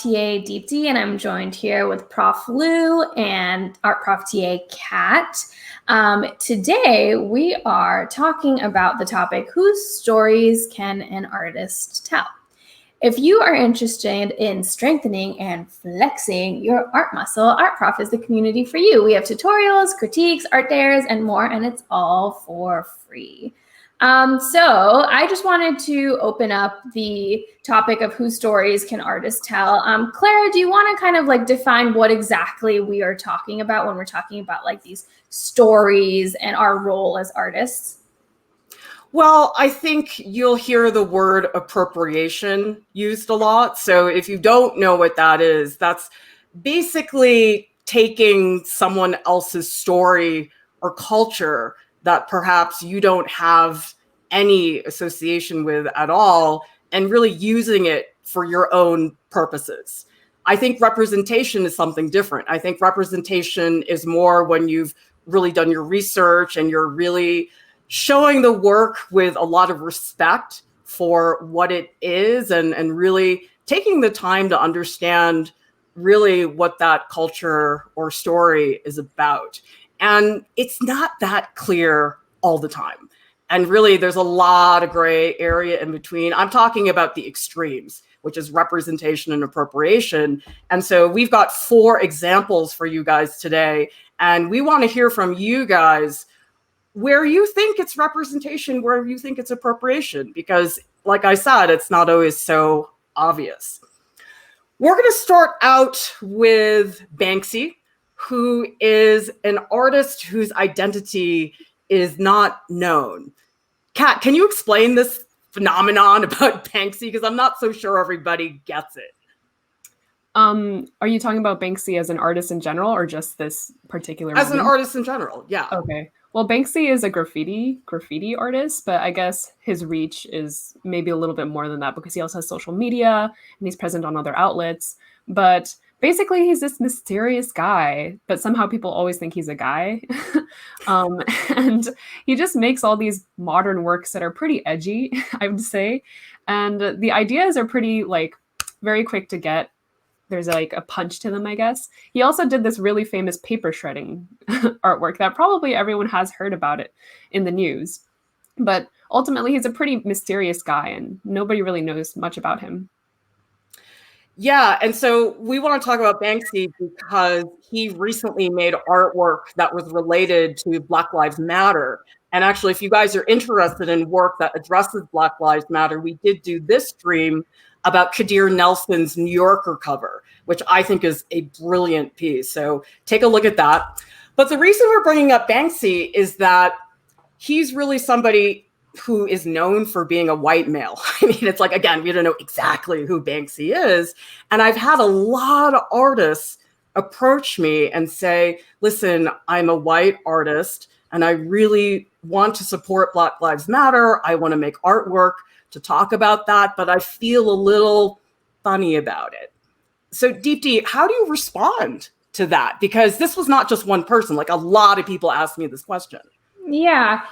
TA Deepti, and I'm joined here with Prof Lieu and Art Prof TA Kat. Today, we are talking about the topic, whose stories can an artist tell? If you are interested in strengthening and flexing your art muscle, Art Prof is the community for you. We have tutorials, critiques, art dares, and more, and it's all for free. So I just wanted to open up the topic of whose stories can artists tell. Clara, do you want to kind of like define what exactly we are talking about when we're talking about like these stories and our role as artists? Well, I think you'll hear the word appropriation used a lot. So if you don't know what that is, that's basically taking someone else's story or culture that perhaps you don't have any association with at all and really using it for your own purposes. I think representation is something different. I think representation is more when you've really done your research and you're really showing the work with a lot of respect for what it is and really taking the time to understand really what that culture or story is about. And it's not that clear all the time. And really, there's a lot of gray area in between. I'm talking about the extremes, which is representation and appropriation. And so we've got 4 examples for you guys today. And we want to hear from you guys where you think it's representation, where you think it's appropriation, because like I said, it's not always so obvious. We're going to start out with Banksy, who is an artist whose identity is not known. Kat, can you explain this phenomenon about Banksy? Because I'm not so sure everybody gets it. Are you talking about Banksy as an artist in general or just this particular As an artist in general, yeah. Okay. Well, Banksy is a graffiti artist, but I guess his reach is maybe a little bit more than that because he also has social media and he's present on other outlets. But basically, he's this mysterious guy, but somehow people always think he's a guy. And he just makes all these modern works that are pretty edgy, I would say. And the ideas are pretty, like, very quick to get. There's like a punch to them, I guess. He also did this really famous paper shredding artwork that probably everyone has heard about it in the news. But ultimately, he's a pretty mysterious guy and nobody really knows much about him. Yeah, and so we want to talk about Banksy because he recently made artwork that was related to Black Lives Matter. And actually, if you guys are interested in work that addresses Black Lives Matter, we did do this stream about Kadir Nelson's New Yorker cover, which I think is a brilliant piece. So take a look at that. But the reason we're bringing up Banksy is that he's really somebody who is known for being a white male. I mean, it's like, again, we don't know exactly who Banksy is. And I've had a lot of artists approach me and say, listen, I'm a white artist and I really want to support Black Lives Matter. I want to make artwork to talk about that, but I feel a little funny about it. So Deepti, how do you respond to that? Because this was not just one person, like a lot of people asked me this question. Yeah,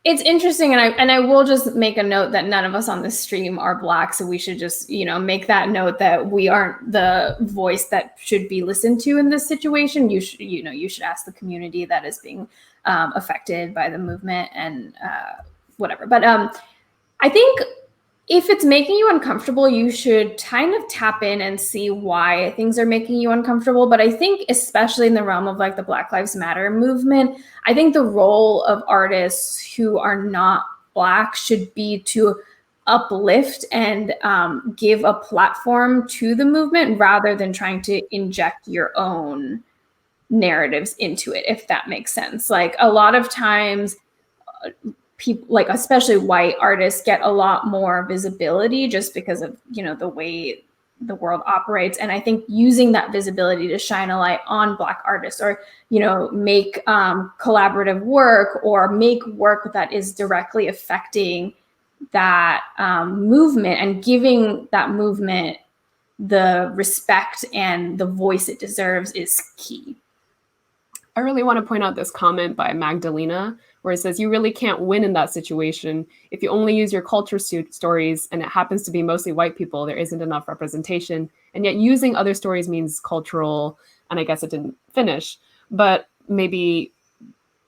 it's interesting. And I will just make a note that none of us on this stream are Black. So we should just, make that note that we aren't the voice that should be listened to in this situation. You should ask the community that is being affected by the movement and whatever. But I think if it's making you uncomfortable, you should kind of tap in and see why things are making you uncomfortable. But I think especially in the realm of like the Black Lives Matter movement, I think the role of artists who are not Black should be to uplift and give a platform to the movement rather than trying to inject your own narratives into it, if that makes sense. Like a lot of times, people, like especially white artists, get a lot more visibility just because of the way the world operates. And I think using that visibility to shine a light on Black artists, or make collaborative work, or make work that is directly affecting that movement and giving that movement the respect and the voice it deserves is key. I really want to point out this comment by Magdalena, where it says you really can't win in that situation. If you only use your culture stories and it happens to be mostly white people, there isn't enough representation. And yet using other stories means cultural, and I guess it didn't finish. But maybe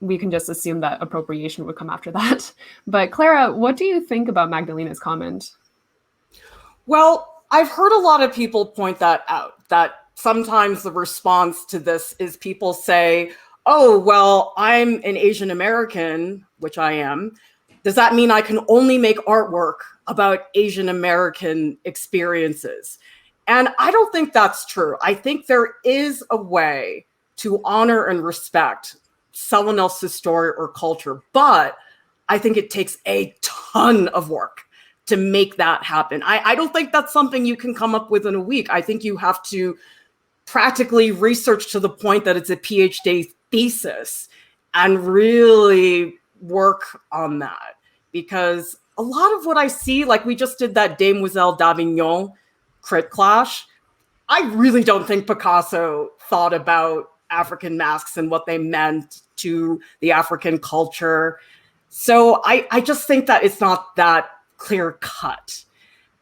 we can just assume that appropriation would come after that. But Clara, what do you think about Magdalena's comment? Well, I've heard a lot of people point that out, that sometimes the response to this is people say, oh, well, I'm an Asian American, which I am. Does that mean I can only make artwork about Asian American experiences? And I don't think that's true. I think there is a way to honor and respect someone else's story or culture, but I think it takes a ton of work to make that happen. I don't think that's something you can come up with in a week. I think you have to practically research to the point that it's a PhD thesis and really work on that. Because a lot of what I see, like we just did that Demoiselle d'Avignon crit clash, I really don't think Picasso thought about African masks and what they meant to the African culture. So I just think that it's not that clear cut.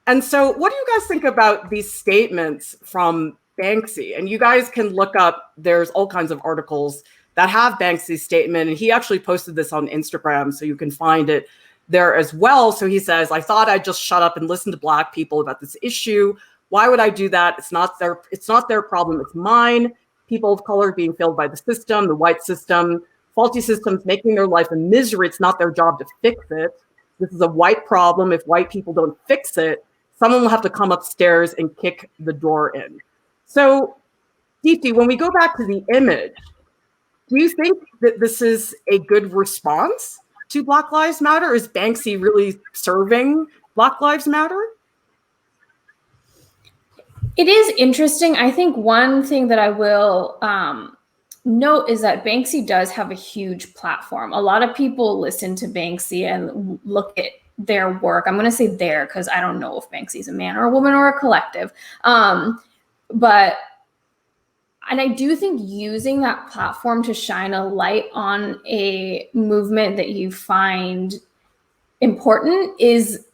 And so what do you guys think about these statements from Banksy? And you guys can look up, there's all kinds of articles that have Banksy's statement. And he actually posted this on Instagram, so you can find it there as well. So he says, I thought I'd just shut up and listen to Black people about this issue. Why would I do that? It's not their problem, it's mine. People of color being failed by the system, the white system, faulty systems making their life a misery. It's not their job to fix it. This is a white problem. If white people don't fix it, someone will have to come upstairs and kick the door in. So, Deepti, when we go back to the image, do you think that this is a good response to Black Lives Matter? Is Banksy really serving Black Lives Matter? It is interesting. I think one thing that I will note is that Banksy does have a huge platform. A lot of people listen to Banksy and look at their work. I'm going to say their because I don't know if Banksy's a man or a woman or a collective. But I do think using that platform to shine a light on a movement that you find important is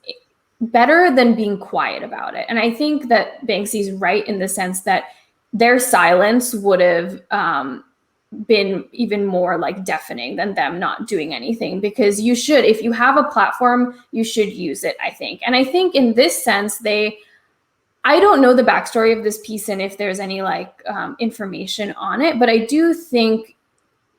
better than being quiet about it. And I think that Banksy's right in the sense that their silence would have been even more like deafening than them not doing anything, because you should, if you have a platform, you should use it, I think. And I think in this sense, I don't know the backstory of this piece and if there's any like information on it, but I do think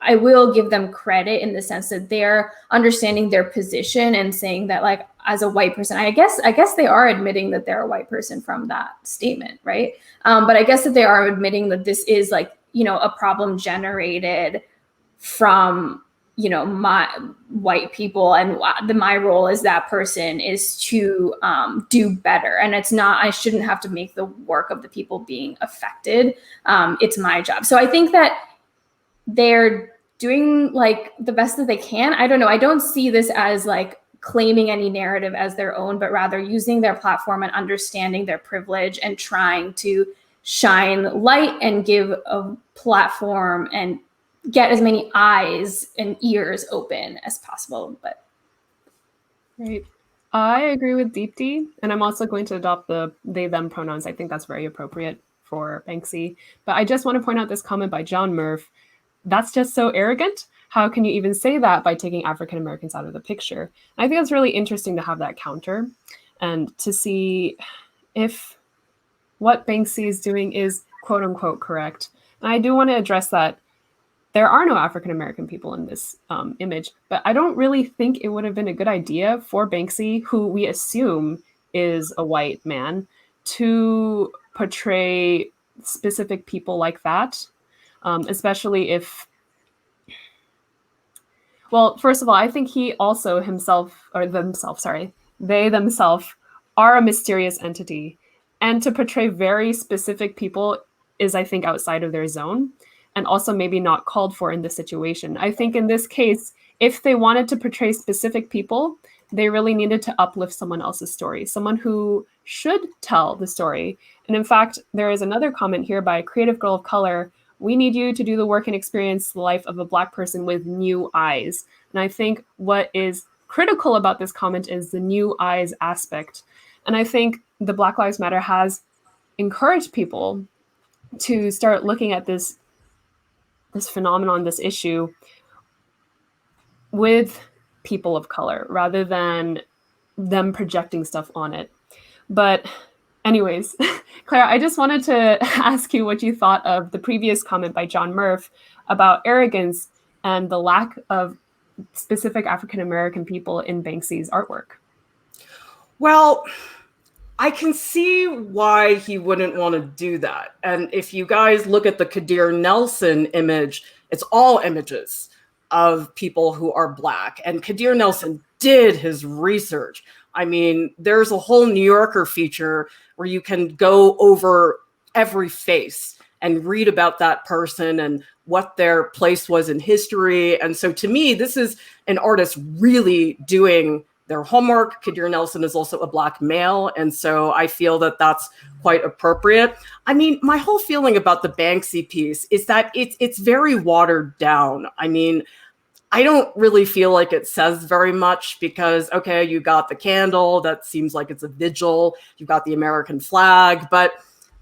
I will give them credit in the sense that they're understanding their position and saying that, like, as a white person, I guess they are admitting that they're a white person from that statement, right? But I guess that they are admitting that this is like, you know, a problem generated from, you know, my white people, and my role as that person is to do better. And it's not, I shouldn't have to make the work of the people being affected. It's my job. So I think that they're doing like the best that they can. I don't know. I don't see this as like claiming any narrative as their own, but rather using their platform and understanding their privilege and trying to shine light and give a platform and get as many eyes and ears open as possible. But right. I agree with Deepti, and I'm also going to adopt the they, them pronouns. I think that's very appropriate for Banksy. But I just want to point out this comment by John Murph. That's just so arrogant. How can you even say that by taking African Americans out of the picture? And I think it's really interesting to have that counter and to see if what Banksy is doing is quote unquote correct. And I do want to address that there are no African American people in this image, but I don't really think it would have been a good idea for Banksy, who we assume is a white man, to portray specific people like that. Especially if, well, first of all, I think he also they themselves are a mysterious entity. And to portray very specific people is, I think, outside of their zone and also maybe not called for in this situation. I think in this case, if they wanted to portray specific people, they really needed to uplift someone else's story, someone who should tell the story. And in fact, there is another comment here by a creative girl of color. we need you to do the work and experience the life of a Black person with new eyes. And I think what is critical about this comment is the new eyes aspect. And I think the Black Lives Matter has encouraged people to start looking at this phenomenon, this issue, with people of color rather than them projecting stuff on it. But anyways, Clara, I just wanted to ask you what you thought of the previous comment by John Murph about arrogance and the lack of specific African-American people in Banksy's artwork. Well, I can see why he wouldn't want to do that. And if you guys look at the Kadir Nelson image, it's all images of people who are Black. And Kadir Nelson did his research. I mean, there's a whole New Yorker feature where you can go over every face and read about that person and what their place was in history. And so to me, this is an artist really doing their homework. Kadir Nelson is also a Black male. And so I feel that that's quite appropriate. I mean, my whole feeling about the Banksy piece is that it's very watered down. I mean, I don't really feel like it says very much because, okay, you got the candle, that seems like it's a vigil. You've got the American flag, but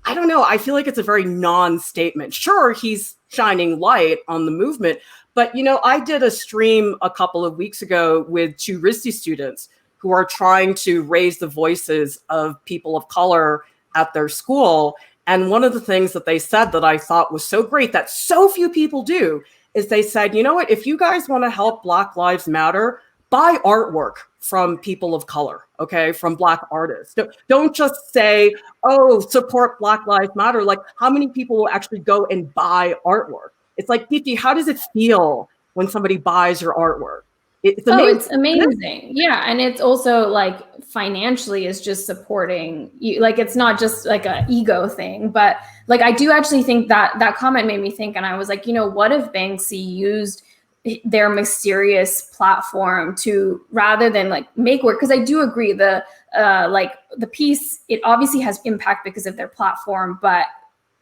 I don't know. I feel like it's a very non-statement. Sure, he's shining light on the movement, but I did a stream a couple of weeks ago with 2 RISD students who are trying to raise the voices of people of color at their school. And one of the things that they said that I thought was so great that so few people do is they said, you know what, if you guys want to help Black Lives Matter, buy artwork from people of color, okay, from Black artists. Don't just say, oh, support Black Lives Matter. Like, how many people will actually go and buy artwork? It's like, Deepti, how does it feel when somebody buys your artwork? It's amazing. Oh, it's amazing. Yeah. And it's also like financially is just supporting you. Like, it's not just like an ego thing, but like, I do actually think that comment made me think, and I was like, what if Banksy used their mysterious platform to, rather than like make work? Because I do agree the piece, it obviously has impact because of their platform, but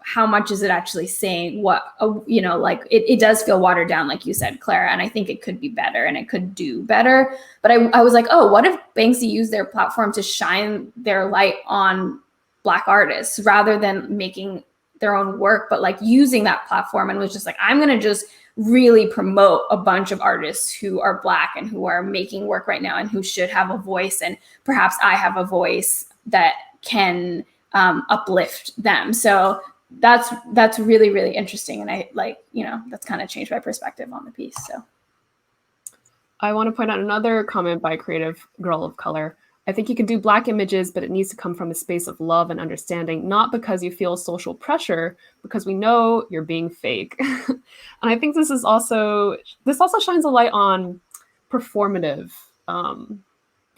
how much is it actually saying what, like it does feel watered down, like you said, Clara, and I think it could be better and it could do better. But I was like, oh, what if Banksy used their platform to shine their light on Black artists rather than making their own work, but like using that platform and was just like, I'm going to just really promote a bunch of artists who are Black and who are making work right now and who should have a voice. And perhaps I have a voice that can uplift them. So that's really, really interesting. And I that's kind of changed my perspective on the piece. So I want to point out another comment by a creative girl of color. I think you can do Black images, but it needs to come from a space of love and understanding, not because you feel social pressure, because we know you're being fake. And I think this also shines a light on performative, I'm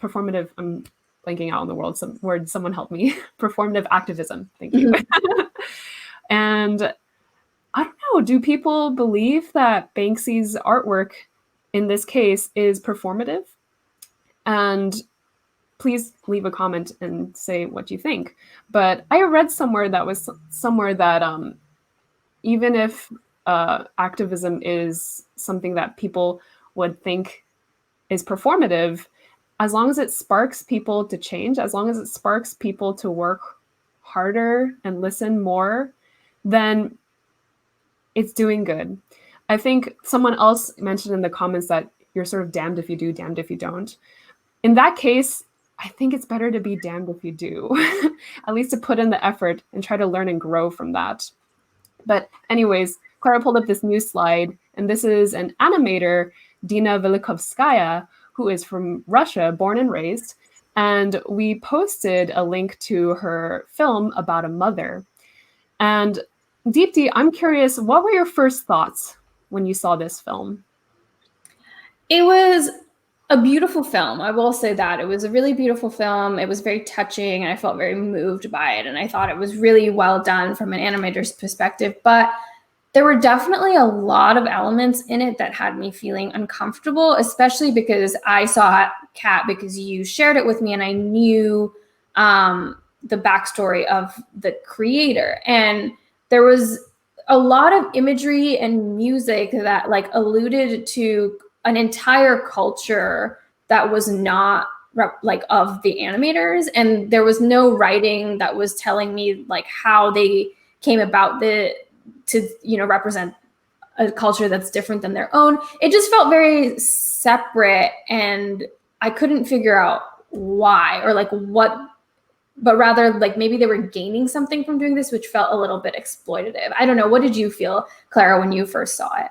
blanking out on the word, someone help me. Performative activism, thank you. And I don't know, do people believe that Banksy's artwork in this case is performative? And please leave a comment and say what you think. But I read somewhere that even if activism is something that people would think is performative, as long as it sparks people to change, as long as it sparks people to work harder and listen more, then it's doing good. I think someone else mentioned in the comments that you're sort of damned if you do, damned if you don't. In that case, I think it's better to be damned if you do, at least to put in the effort and try to learn and grow from that. But anyways, Clara pulled up this new slide, and this is an animator, Dina Velikovskaya, who is from Russia, born and raised. And we posted a link to her film about a mother. And Deepti, I'm curious, what were your first thoughts when you saw this film? It was a beautiful film. I will say that. It was a really beautiful film. It was very touching, and I felt very moved by it. And I thought it was really well done from an animator's perspective. But there were definitely a lot of elements in it that had me feeling uncomfortable, especially because I saw Kat because you shared it with me, and I knew the backstory of the creator. And there was a lot of imagery and music that like alluded to an entire culture that was not like of the animators, and there was no writing that was telling me like how they came about to represent a culture that's different than their own. It just felt very separate, and I couldn't figure out why or like what, but rather like maybe they were gaining something from doing this, which felt a little bit exploitative. I don't know. What did you feel, Clara, when you first saw it?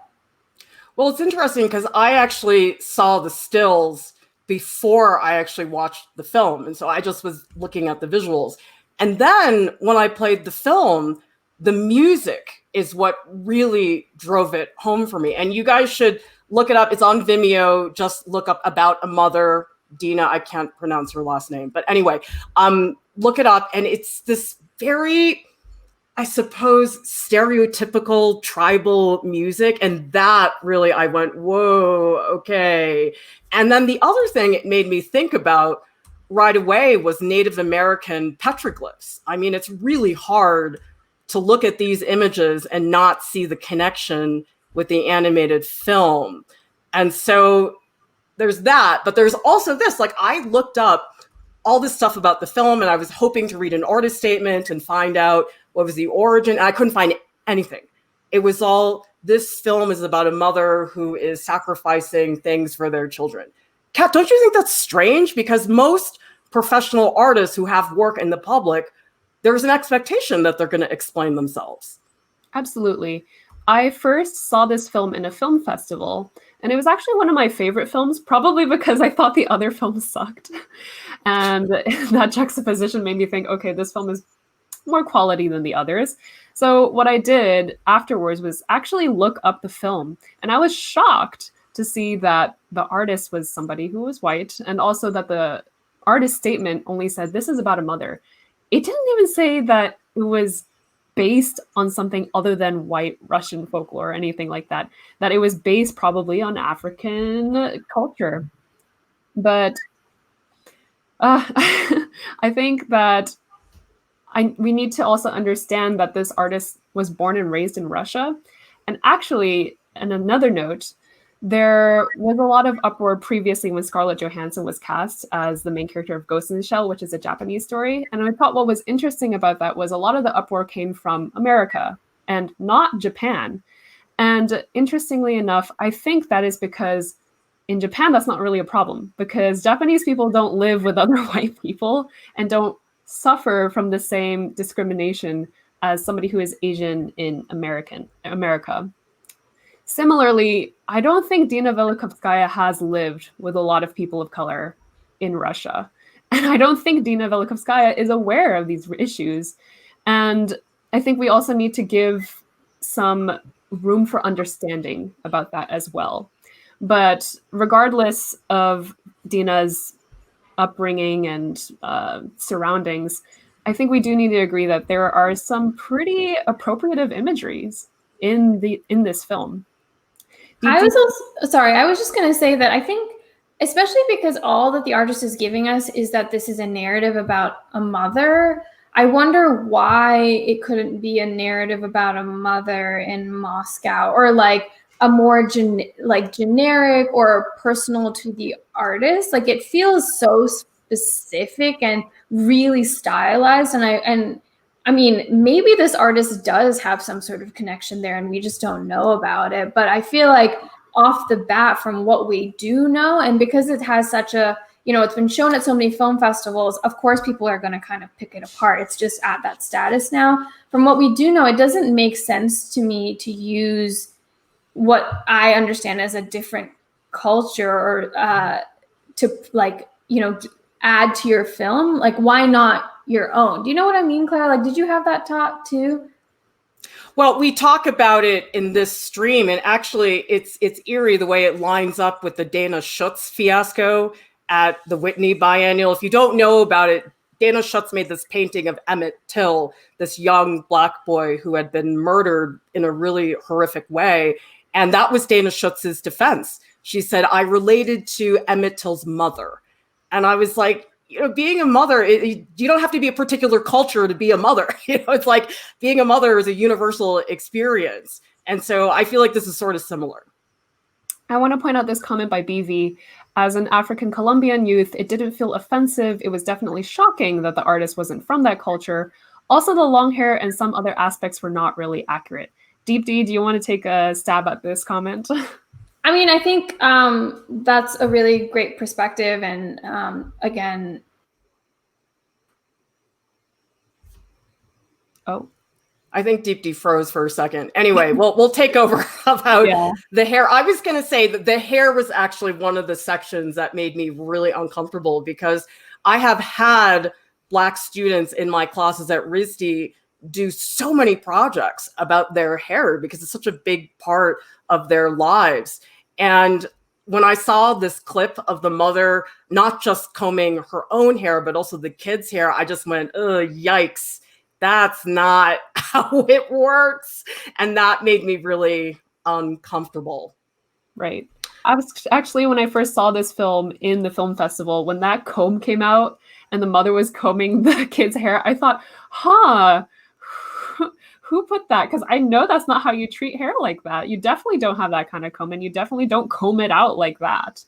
Well, it's interesting because I actually saw the stills before I actually watched the film. And so I just was looking at the visuals. And then when I played the film, the music is what really drove it home for me. And you guys should look it up. It's on Vimeo. Just look up About a Mother. Dina, I can't pronounce her last name. But anyway, look it up. And it's this very, I suppose, stereotypical tribal music. And that really, I went, whoa, okay. And then the other thing it made me think about right away was Native American petroglyphs. I mean, it's really hard to look at these images and not see the connection with the animated film. And so there's that, but there's also this, like I looked up all this stuff about the film and I was hoping to read an artist statement and find out what was the origin. And I couldn't find anything. It was all, this film is about a mother who is sacrificing things for their children. Kat, don't you think that's strange? Because most professional artists who have work in the public, there's an expectation that they're going to explain themselves. Absolutely. I first saw this film in a film festival, and it was actually one of my favorite films, probably because I thought the other films sucked. And that juxtaposition made me think, okay, this film is more quality than the others. So what I did afterwards was actually look up the film, and I was shocked to see that the artist was somebody who was white, and also that the artist statement only said, this is about a mother. It didn't even say that it was based on something other than white Russian folklore or anything like that, that it was based probably on African culture. But I think that we need to also understand that this artist was born and raised in Russia. And actually, on another note, there was a lot of uproar previously when Scarlett Johansson was cast as the main character of Ghost in the Shell, which is a Japanese story. And I thought what was interesting about that was a lot of the uproar came from America and not Japan. And interestingly enough, I think that is because in Japan, that's not really a problem, because Japanese people don't live with other white people and don't suffer from the same discrimination as somebody who is Asian in America. Similarly, I don't think Dina Velikovskaya has lived with a lot of people of color in Russia. And I don't think Dina Velikovskaya is aware of these issues. And I think we also need to give some room for understanding about that as well. But regardless of Dina's upbringing and surroundings, I think we do need to agree that there are some pretty appropriative imageries in this film. I was just going to say that I think, especially because all that the artist is giving us is that this is a narrative about a mother, I wonder why it couldn't be a narrative about a mother in Moscow, or like a more generic or personal to the artist. Like it feels so specific and really stylized. And I mean, maybe this artist does have some sort of connection there and we just don't know about it. But I feel like off the bat, from what we do know, and because it has such a, it's been shown at so many film festivals, of course, people are going to kind of pick it apart. It's just at that status now. From what we do know, it doesn't make sense to me to use what I understand as a different culture or to add to your film. Like, why not your own? Do you know what I mean, Clara? Like, did you have that thought too? Well, we talk about it in this stream, and actually it's eerie the way it lines up with the Dana Schutz fiasco at the Whitney Biennial. If you don't know about it, Dana Schutz made this painting of Emmett Till, this young Black boy who had been murdered in a really horrific way. And that was Dana Schutz's defense. She said, I related to Emmett Till's mother. And I was like, being a mother, you don't have to be a particular culture to be a mother. It's like being a mother is a universal experience. And so I feel like this is sort of similar. I want to point out this comment by BV. As an African Colombian youth, it didn't feel offensive. It was definitely shocking that the artist wasn't from that culture. Also, the long hair and some other aspects were not really accurate. Deepti, do you want to take a stab at this comment? I mean, I think that's a really great perspective. And again, I think Deepti froze for a second. Anyway, we'll take over about the hair. I was going to say that the hair was actually one of the sections that made me really uncomfortable, because I have had Black students in my classes at RISD do so many projects about their hair because it's such a big part of their lives. And when I saw this clip of the mother not just combing her own hair, but also the kids' hair, I just went, oh, yikes. That's not how it works. And that made me really uncomfortable. Right. I was actually, when I first saw this film in the film festival, when that comb came out and the mother was combing the kid's hair, I thought, who put that? Because I know that's not how you treat hair like that. You definitely don't have that kind of comb, and you definitely don't comb it out like that.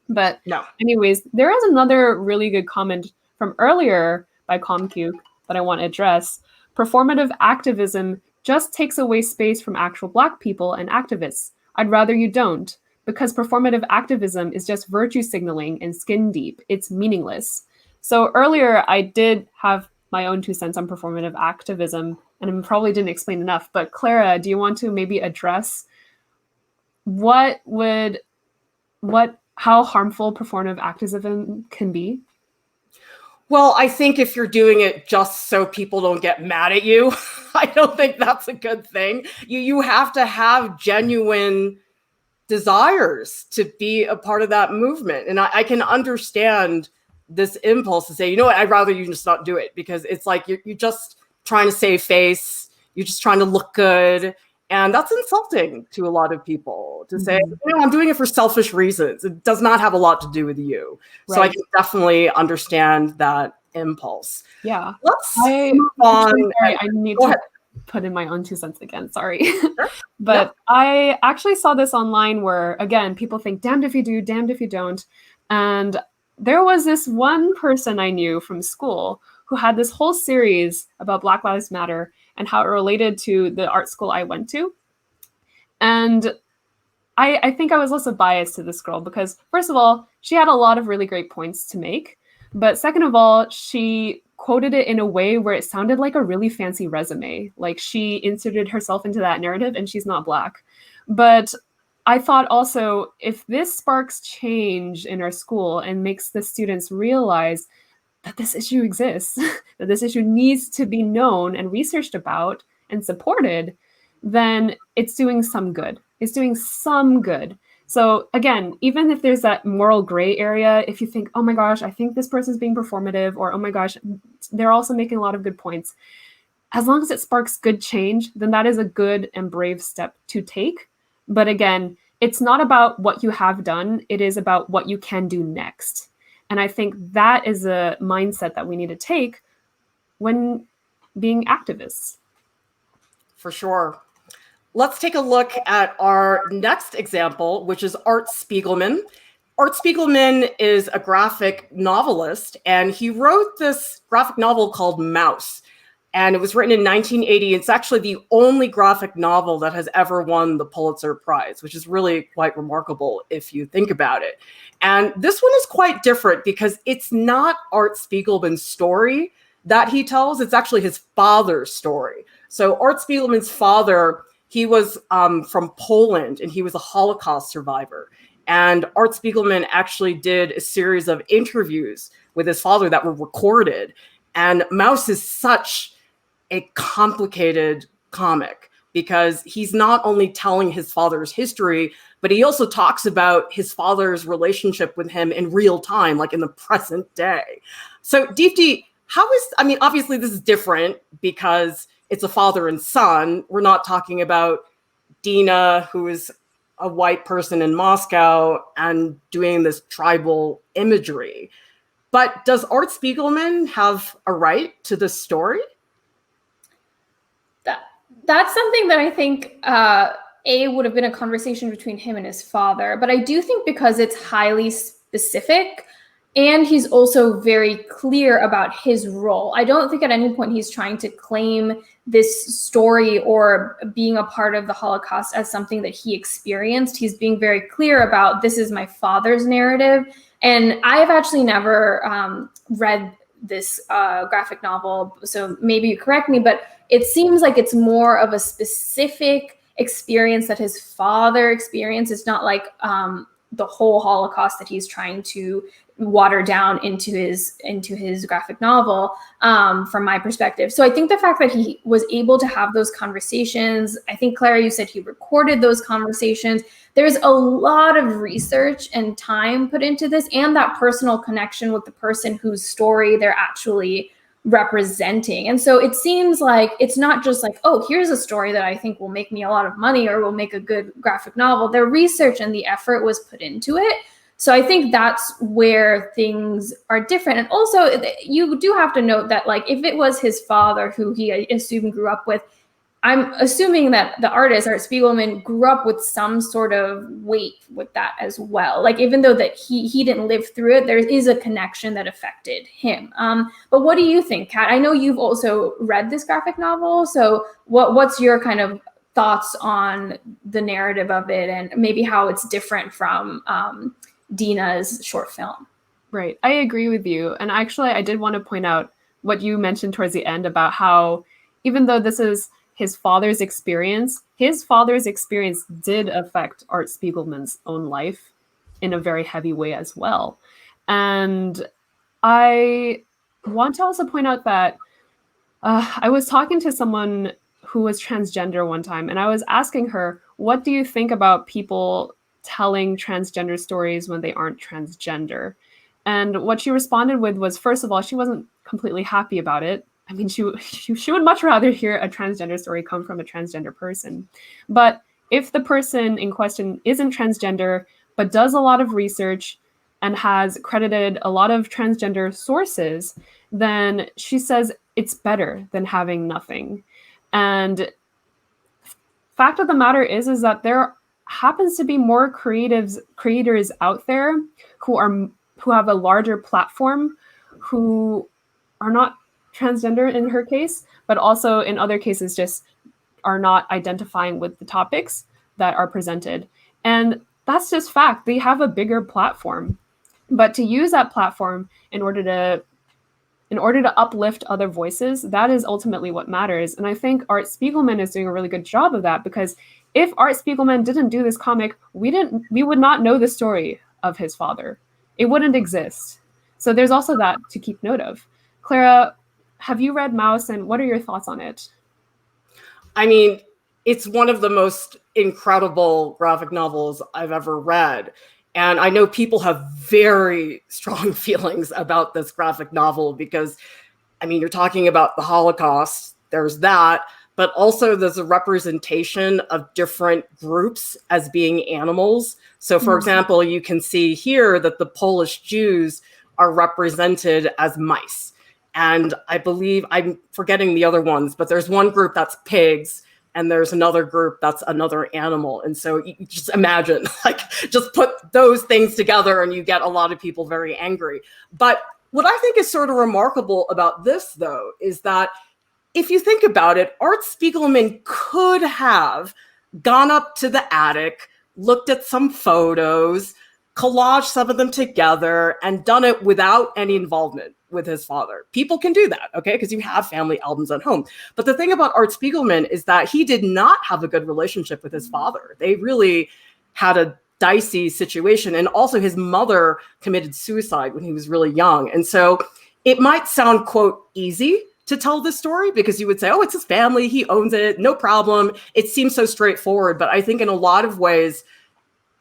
But no. Anyways, there is another really good comment from earlier by ComQ that I want to address. Performative activism just takes away space from actual Black people and activists. I'd rather you don't, because performative activism is just virtue signaling and skin deep. It's meaningless. So earlier I did have my own 2 cents on performative activism, and I probably didn't explain enough. But Clara, do you want to maybe address how harmful performative activism can be? Well, I think if you're doing it just so people don't get mad at you, I don't think that's a good thing. You have to have genuine desires to be a part of that movement. And I can understand this impulse to say, you know what, I'd rather you just not do it, because it's like you're just trying to save face. You're just trying to look good. And that's insulting to a lot of people to say, I'm doing it for selfish reasons. It does not have a lot to do with you. Right. So I can definitely understand that impulse. Yeah. Let's move on. Sorry, I need to put in my own 2 cents again. Sorry. Sure. But I actually saw this online where, again, people think, damned if you do, damned if you don't. And there was this one person I knew from school who had this whole series about Black Lives Matter and how it related to the art school I went to. And I think I was also biased to this girl because, first of all, she had a lot of really great points to make. But second of all, she quoted it in a way where it sounded like a really fancy resume. Like she inserted herself into that narrative, and she's not Black. But I thought also, if this sparks change in our school and makes the students realize that this issue exists, that this issue needs to be known and researched about and supported, then it's doing some good. It's doing some good. So again, even if there's that moral gray area, if you think, oh my gosh, I think this person's being performative, or oh my gosh, they're also making a lot of good points, as long as it sparks good change, then that is a good and brave step to take. But again, it's not about what you have done. It is about what you can do next. And I think that is a mindset that we need to take when being activists. For sure. Let's take a look at our next example, which is Art Spiegelman. Art Spiegelman is a graphic novelist, and he wrote this graphic novel called Mouse. And it was written in 1980. It's actually the only graphic novel that has ever won the Pulitzer Prize, which is really quite remarkable if you think about it. And this one is quite different because it's not Art Spiegelman's story that he tells. It's actually his father's story. So Art Spiegelman's father, he was from Poland, and he was a Holocaust survivor. And Art Spiegelman actually did a series of interviews with his father that were recorded. And Mouse is such a complicated comic because he's not only telling his father's history, but he also talks about his father's relationship with him in real time, like in the present day. So Deepti, obviously this is different because it's a father and son. We're not talking about Dina, who is a white person in Moscow and doing this tribal imagery. But does Art Spiegelman have a right to this story? That's something that I think would have been a conversation between him and his father. But I do think because it's highly specific and he's also very clear about his role, I don't think at any point he's trying to claim this story or being a part of the Holocaust as something that he experienced. He's being very clear about, this is my father's narrative. And I've actually never read this graphic novel, so maybe you correct me, but it seems like it's more of a specific experience that his father experienced. It's not like the whole Holocaust that he's trying to water down into his graphic novel, from my perspective. So I think the fact that he was able to have those conversations, I think, Clara, you said he recorded those conversations. There's a lot of research and time put into this, and that personal connection with the person whose story they're actually representing. And so it seems like it's not just like, oh, here's a story that I think will make me a lot of money or will make a good graphic novel. Their research and the effort was put into it. So I think that's where things are different. And also, you do have to note that, like, if it was his father who he assumed grew up with, I'm assuming that the artist, Art Spiegelman, grew up with some sort of weight with that as well. Like, even though that he didn't live through it, there is a connection that affected him. But what do you think, Kat? I know you've also read this graphic novel. So what's your kind of thoughts on the narrative of it and maybe how it's different from Dina's short film? Right. I agree with you. And actually, I did want to point out what you mentioned towards the end about how, even though this is his father's experience did affect Art Spiegelman's own life in a very heavy way as well. And I want to also point out that I was talking to someone who was transgender one time, and I was asking her, what do you think about people telling transgender stories when they aren't transgender? And what she responded with was, first of all, she wasn't completely happy about it. I mean, she would much rather hear a transgender story come from a transgender person. But if the person in question isn't transgender, but does a lot of research and has credited a lot of transgender sources, then she says it's better than having nothing. And fact of the matter is that there happens to be more creators out there who have a larger platform, who are not transgender in her case, but also in other cases just are not identifying with the topics that are presented. And that's just fact. They have a bigger platform. But to use that platform in order to uplift other voices, that is ultimately what matters. And I think Art Spiegelman is doing a really good job of that, because if Art Spiegelman didn't do this comic, we would not know the story of his father. It wouldn't exist. So there's also that to keep note of. Clara, have you read Mouse, and what are your thoughts on it? I mean, it's one of the most incredible graphic novels I've ever read. And I know people have very strong feelings about this graphic novel because, I mean, you're talking about the Holocaust, there's that, but also there's a representation of different groups as being animals. So, for example, you can see here that the Polish Jews are represented as mice. And I believe, I'm forgetting the other ones, but there's one group that's pigs, and there's another group that's another animal. And so you just imagine, like, just put those things together and you get a lot of people very angry. But what I think is sort of remarkable about this, though, is that if you think about it, Art Spiegelman could have gone up to the attic, looked at some photos, collaged some of them together, and done it without any involvement with his father. People can do that, okay? Because you have family albums at home. But the thing about Art Spiegelman is that he did not have a good relationship with his father. They really had a dicey situation. And also his mother committed suicide when he was really young. And so it might sound, quote, easy to tell this story because you would say, oh, it's his family, he owns it, no problem. It seems so straightforward. But I think in a lot of ways,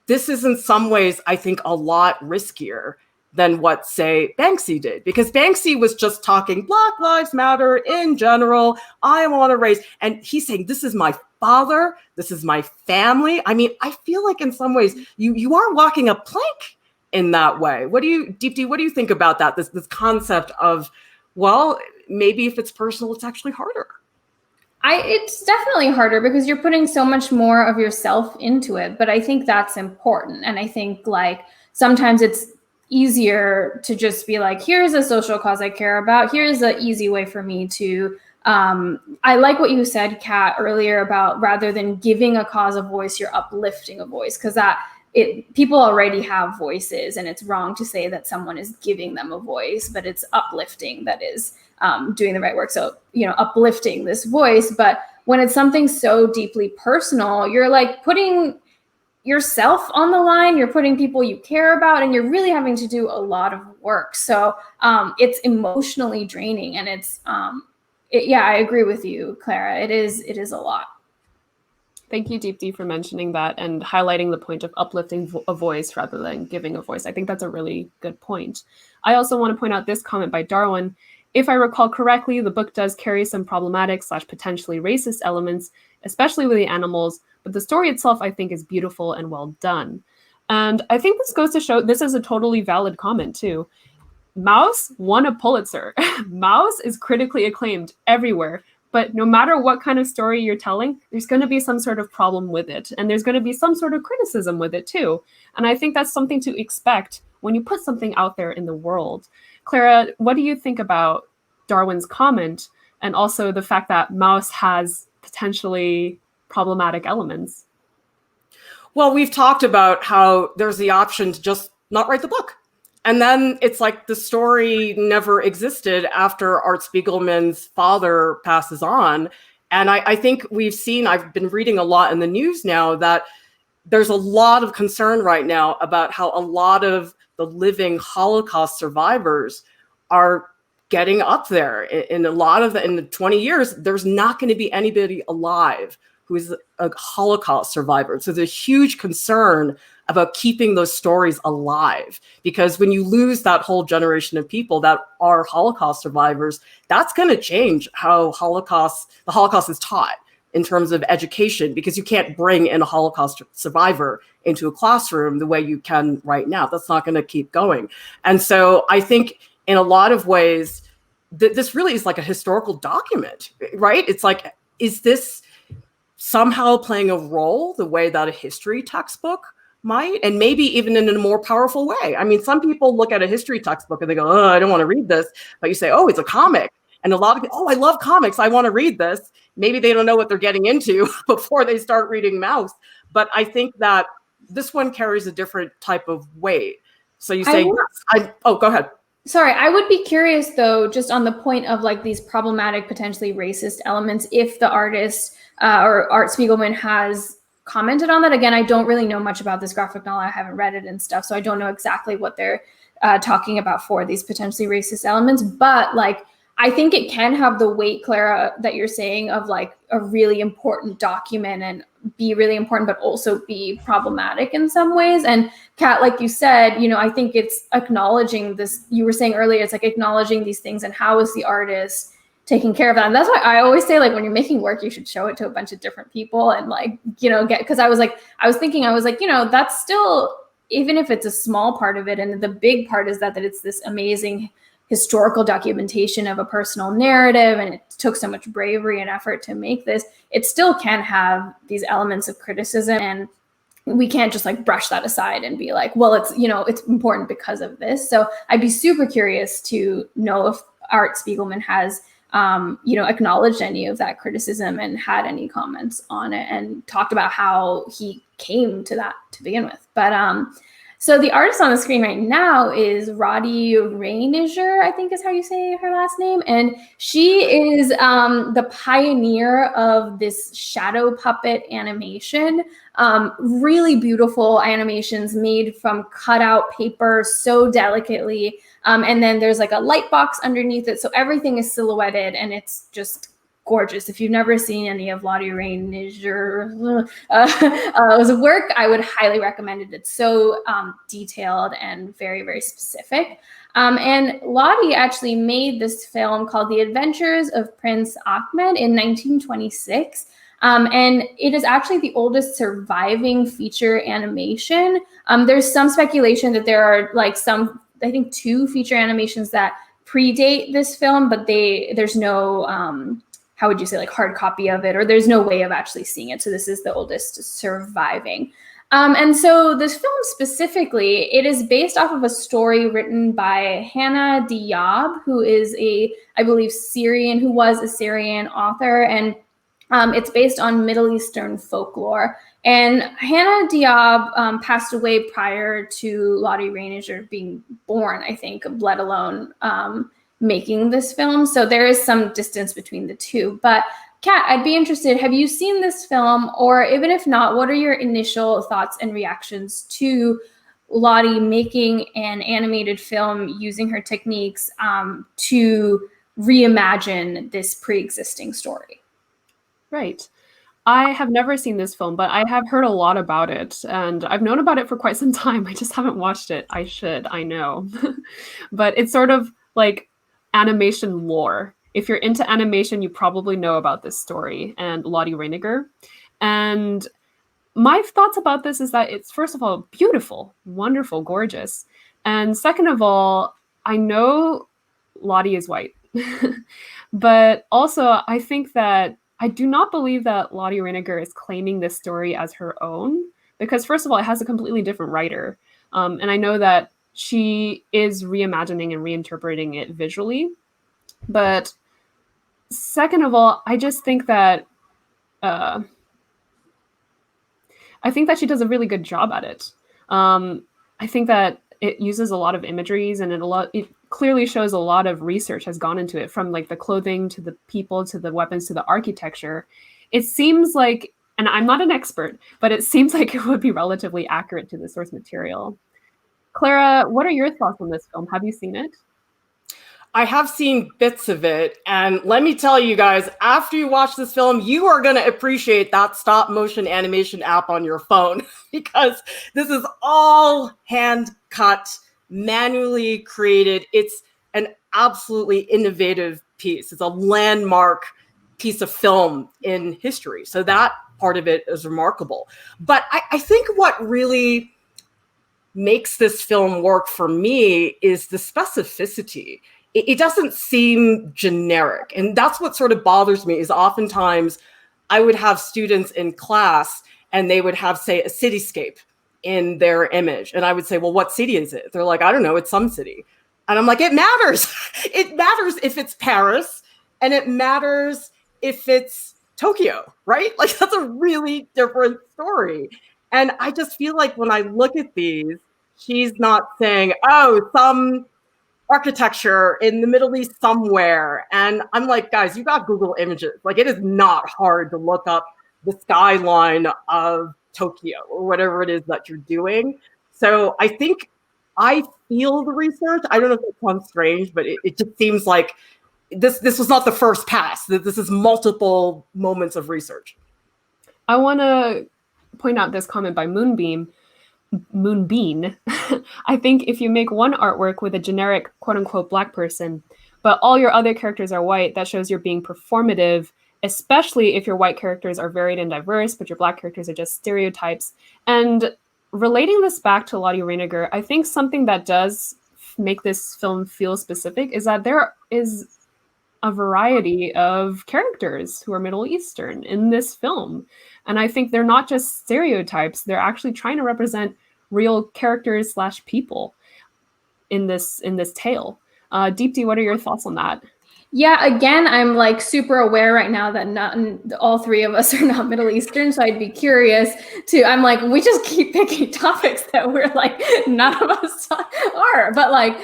this is in some ways, I think, a lot riskier than what, say, Banksy did. Because Banksy was just talking Black Lives Matter in general. I want to raise. And he's saying, this is my father. This is my family. I mean, I feel like in some ways you are walking a plank in that way. Deepti, what do you think about that? This concept of, well, maybe if it's personal, it's actually harder. It's definitely harder because you're putting so much more of yourself into it, but I think that's important. And I think like sometimes it's easier to just be like, here's a social cause I care about. Here's an easy way for me to, I like what you said, Kat, earlier about rather than giving a cause a voice, you're uplifting a voice, because people already have voices, and it's wrong to say that someone is giving them a voice, but it's uplifting that is doing the right work. So, uplifting this voice. But when it's something so deeply personal, you're like putting yourself on the line, you're putting people you care about, and you're really having to do a lot of work. So it's emotionally draining, and it's, I agree with you, Clara. It is a lot. Thank you, Deepti, for mentioning that and highlighting the point of uplifting a voice rather than giving a voice. I think that's a really good point. I also want to point out this comment by Darwin. If I recall correctly, the book does carry some problematic / potentially racist elements, especially with the animals, but the story itself, I think, is beautiful and well done. And I think this goes to show, this is a totally valid comment too. Mouse won a Pulitzer. Mouse is critically acclaimed everywhere. But no matter what kind of story you're telling, there's going to be some sort of problem with it. And there's going to be some sort of criticism with it too. And I think that's something to expect when you put something out there in the world. Clara, what do you think about Darwin's comment and also the fact that Mouse has potentially problematic elements? Well, we've talked about how there's the option to just not write the book. And then it's like the story never existed after Art Spiegelman's father passes on. And I think I've been reading a lot in the news now that there's a lot of concern right now about how a lot of the living Holocaust survivors are getting up there. In the 20 years, there's not going to be anybody alive who is a Holocaust survivor. So there's a huge concern about keeping those stories alive, because when you lose that whole generation of people that are Holocaust survivors, that's going to change how the Holocaust is taught in terms of education, because you can't bring in a Holocaust survivor into a classroom the way you can right now. That's not going to keep going. And so I think in a lot of ways, this really is like a historical document, right? It's like, is this somehow playing a role the way that a history textbook might, and maybe even in a more powerful way? I mean, some people look at a history textbook and they go, oh, I don't want to read this. But you say, oh, it's a comic. And a lot of people, oh, I love comics, I want to read this. Maybe they don't know what they're getting into before they start reading Mouse. But I think that this one carries a different type of weight. So you say, go ahead. Sorry, I would be curious though, just on the point of like these problematic, potentially racist elements, if the artist or Art Spiegelman has commented on that. Again, I don't really know much about this graphic novel. I haven't read it and stuff, so I don't know exactly what they're talking about for these potentially racist elements. But like, I think it can have the weight, Clara, that you're saying of like a really important document and be really important, but also be problematic in some ways. And Kat, like you said, I think it's acknowledging this. You were saying earlier, it's like acknowledging these things and how is the artist taking care of that. And that's why I always say, like, when you're making work, you should show it to a bunch of different people and like, because I was thinking, that's still, even if it's a small part of it, and the big part is that it's this amazing historical documentation of a personal narrative, and it took so much bravery and effort to make this, it still can have these elements of criticism, and we can't just like brush that aside and be like, well, it's it's important because of this. So I'd be super curious to know if Art Spiegelman has acknowledged any of that criticism and had any comments on it and talked about how he came to that to begin with. But so the artist on the screen right now is Lottie Reiniger, I think is how you say her last name. And she is the pioneer of this shadow puppet animation. Really beautiful animations made from cutout paper so delicately. And then there's like a light box underneath it. So everything is silhouetted and it's just gorgeous. If you've never seen any of Lottie Reiniger's work, I would highly recommend it. It's so detailed and very, very specific. And Lottie actually made this film called The Adventures of Prince Ahmed in 1926. And it is actually the oldest surviving feature animation. There's some speculation that there are like I think 2 feature animations that predate this film, but there's no, how would you say, like hard copy of it, or there's no way of actually seeing it. So this is the oldest surviving. And so this film specifically, it is based off of a story written by Hannah Diab, who is I believe, who was a Syrian author, and it's based on Middle Eastern folklore. And Hannah Diab passed away prior to Lottie Reiniger being born, I think, let alone making this film. So there is some distance between the two. But Kat, I'd be interested, have you seen this film? Or even if not, what are your initial thoughts and reactions to Lottie making an animated film using her techniques to reimagine this pre-existing story? Right. I have never seen this film, but I have heard a lot about it, and I've known about it for quite some time. I just haven't watched it. I should, I know. But it's sort of like animation lore. If you're into animation, you probably know about this story and Lottie Reiniger. And my thoughts about this is that it's, first of all, beautiful, wonderful, gorgeous. And second of all, I know Lottie is white. But also, I think that I do not believe that Lottie Reiniger is claiming this story as her own, because first of all, it has a completely different writer. And I know that she is reimagining and reinterpreting it visually. But second of all, I just think that she does a really good job at it. I think that it uses a lot of imageries, and it clearly shows a lot of research has gone into it, from like the clothing to the people to the weapons to the architecture. It seems like, and I'm not an expert, but it seems like it would be relatively accurate to the source material. Clara, what are your thoughts on this film? Have you seen it? I have seen bits of it, and let me tell you guys, after you watch this film, you are going to appreciate that stop motion animation app on your phone, because this is all hand cut, manually created. It's an absolutely innovative piece. It's a landmark piece of film in history. So that part of it is remarkable. But I think what really makes this film work for me is the specificity. It doesn't seem generic. And that's what sort of bothers me, is oftentimes I would have students in class and they would have, say, a cityscape in their image. And I would say, well, what city is it? They're like, I don't know, it's some city. And I'm like, it matters. It matters if it's Paris, and it matters if it's Tokyo, right? Like, that's a really different story. And I just feel like when I look at these, she's not saying, oh, some architecture in the Middle East somewhere. And I'm like, guys, you got Google Images. Like, it is not hard to look up the skyline of Tokyo or whatever it is that you're doing. So I think I feel the research. I don't know if it sounds strange, but it just seems like this was not the first pass. This is multiple moments of research. I want to point out this comment by Moonbean. I think if you make one artwork with a generic quote unquote Black person, but all your other characters are white, that shows you're being performative, especially if your white characters are varied and diverse, but your Black characters are just stereotypes. And relating this back to Lottie Reiniger, I think something that does make this film feel specific is that there is a variety of characters who are Middle Eastern in this film. And I think they're not just stereotypes, they're actually trying to represent real characters / people in this tale. Deepti, what are your thoughts on that? Yeah, again, I'm like super aware right now that all three of us are not Middle Eastern, so I'd be curious I'm like, we just keep picking topics that we're like, none of us are, but like,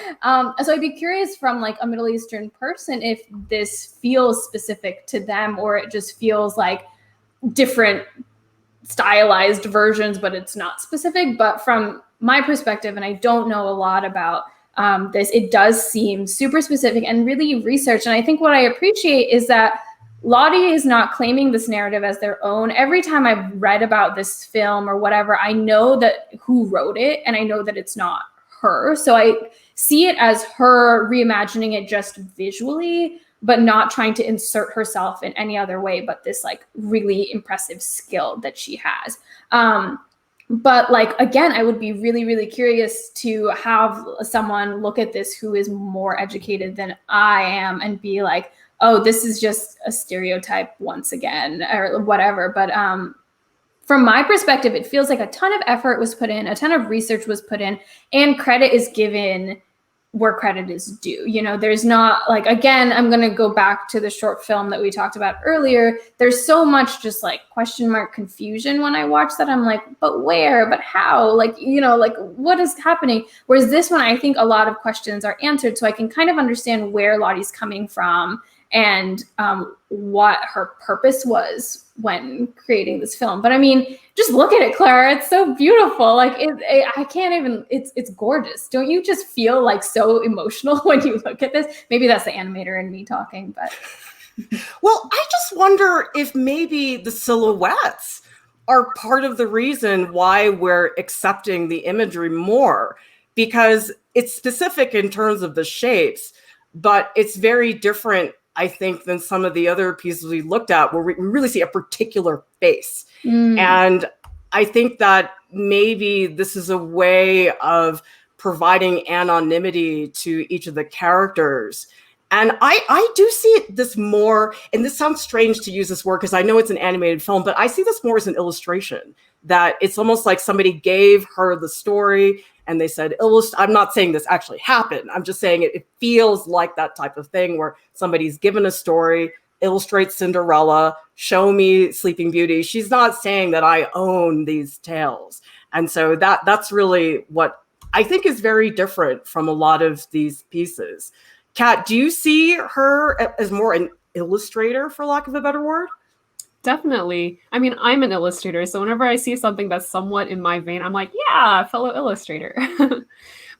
so I'd be curious from like a Middle Eastern person if this feels specific to them, or it just feels like different stylized versions, but it's not specific. But from my perspective, and I don't know a lot about this, it does seem super specific and really researched. And I think what I appreciate is that Lottie is not claiming this narrative as their own. Every time I've read about this film or whatever, I know that who wrote it, and I know that it's not her. So I see it as her reimagining it just visually, but not trying to insert herself in any other way but this like really impressive skill that she has. But like, again, I would be really, really curious to have someone look at this who is more educated than I am and be like, oh, this is just a stereotype once again, or whatever. But from my perspective, it feels like a ton of effort was put in, a ton of research was put in, and credit is given where credit is due. You know, there's not like, again, I'm going to go back to the short film that we talked about earlier. There's so much just like question mark confusion when I watch that. I'm like, but where, but how, like, you know, like what is happening? Whereas this one, I think a lot of questions are answered. So I can kind of understand where Lottie's coming from and what her purpose was when creating this film. But I mean, just look at it, Clara. It's so beautiful. Like I can't even, it's gorgeous. Don't you just feel like so emotional when you look at this? Maybe that's the animator in me talking, but. Well, I just wonder if maybe the silhouettes are part of the reason why we're accepting the imagery more, because it's specific in terms of the shapes, but it's very different, I think, than some of the other pieces we looked at where we really see a particular face. And I think that maybe this is a way of providing anonymity to each of the characters. And I do see this more, and this sounds strange to use this word because I know it's an animated film, but I see this more as an illustration, that it's almost like somebody gave her the story and they said, I'm not saying this actually happened. I'm just saying it feels like that type of thing where somebody's given a story, illustrate Cinderella, show me Sleeping Beauty. She's not saying that I own these tales. And so that's really what I think is very different from a lot of these pieces. Kat, do you see her as more an illustrator, for lack of a better word? Definitely. I mean, I'm an illustrator, so whenever I see something that's somewhat in my vein, I'm like, yeah, fellow illustrator.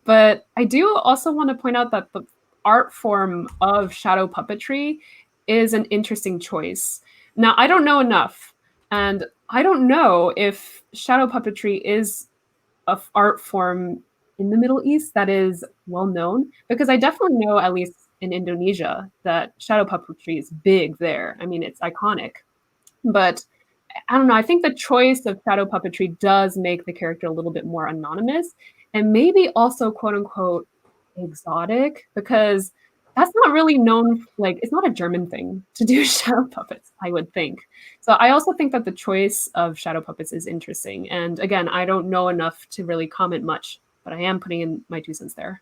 But I do also want to point out that the art form of shadow puppetry is an interesting choice. Now, I don't know enough, and I don't know if shadow puppetry is an art form in the Middle East that is well known, because I definitely know, at least in Indonesia, that shadow puppetry is big there. I mean, it's iconic. But I don't know, I think the choice of shadow puppetry does make the character a little bit more anonymous and maybe also quote unquote exotic, because that's not really known, like it's not a German thing to do shadow puppets, I would think. So I also think that the choice of shadow puppets is interesting. And again, I don't know enough to really comment much, but I am putting in my 2 cents there.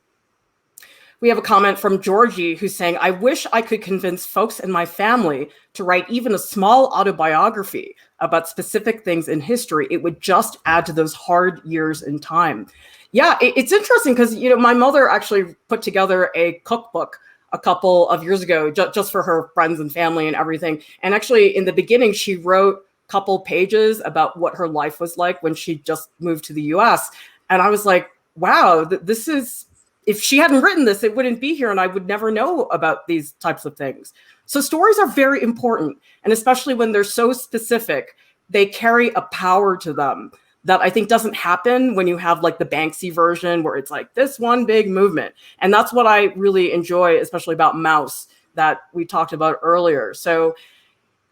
We have a comment from Georgie who's saying, I wish I could convince folks in my family to write even a small autobiography about specific things in history. It would just add to those hard years in time. Yeah, it's interesting because, you know, my mother actually put together a cookbook a couple of years ago just for her friends and family and everything. And actually in the beginning, she wrote a couple pages about what her life was like when she just moved to the US. And I was like, wow, this is, if she hadn't written this, it wouldn't be here and I would never know about these types of things. So stories are very important. And especially when they're so specific, they carry a power to them that I think doesn't happen when you have like the Banksy version where it's like this one big movement. And that's what I really enjoy, especially about Mouse that we talked about earlier. So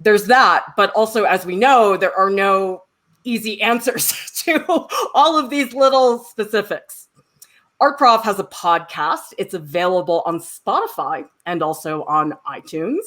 there's that, but also, as we know, there are no easy answers to all of these little specifics. Art Prof has a podcast. It's available on Spotify and also on iTunes.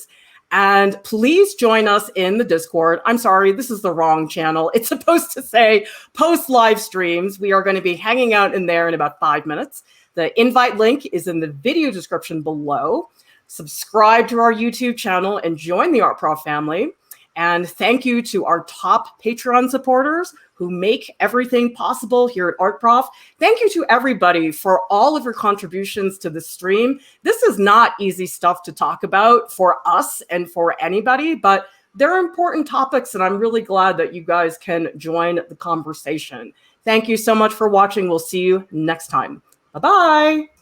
And please join us in the Discord. I'm sorry, this is the wrong channel. It's supposed to say post live streams. We are going to be hanging out in there in about 5 minutes. The invite link is in the video description below. Subscribe to our YouTube channel and join the Art Prof family. And thank you to our top Patreon supporters who make everything possible here at Art Prof. Thank you to everybody for all of your contributions to the stream. This is not easy stuff to talk about for us and for anybody, but they're important topics, and I'm really glad that you guys can join the conversation. Thank you so much for watching. We'll see you next time. Bye-bye.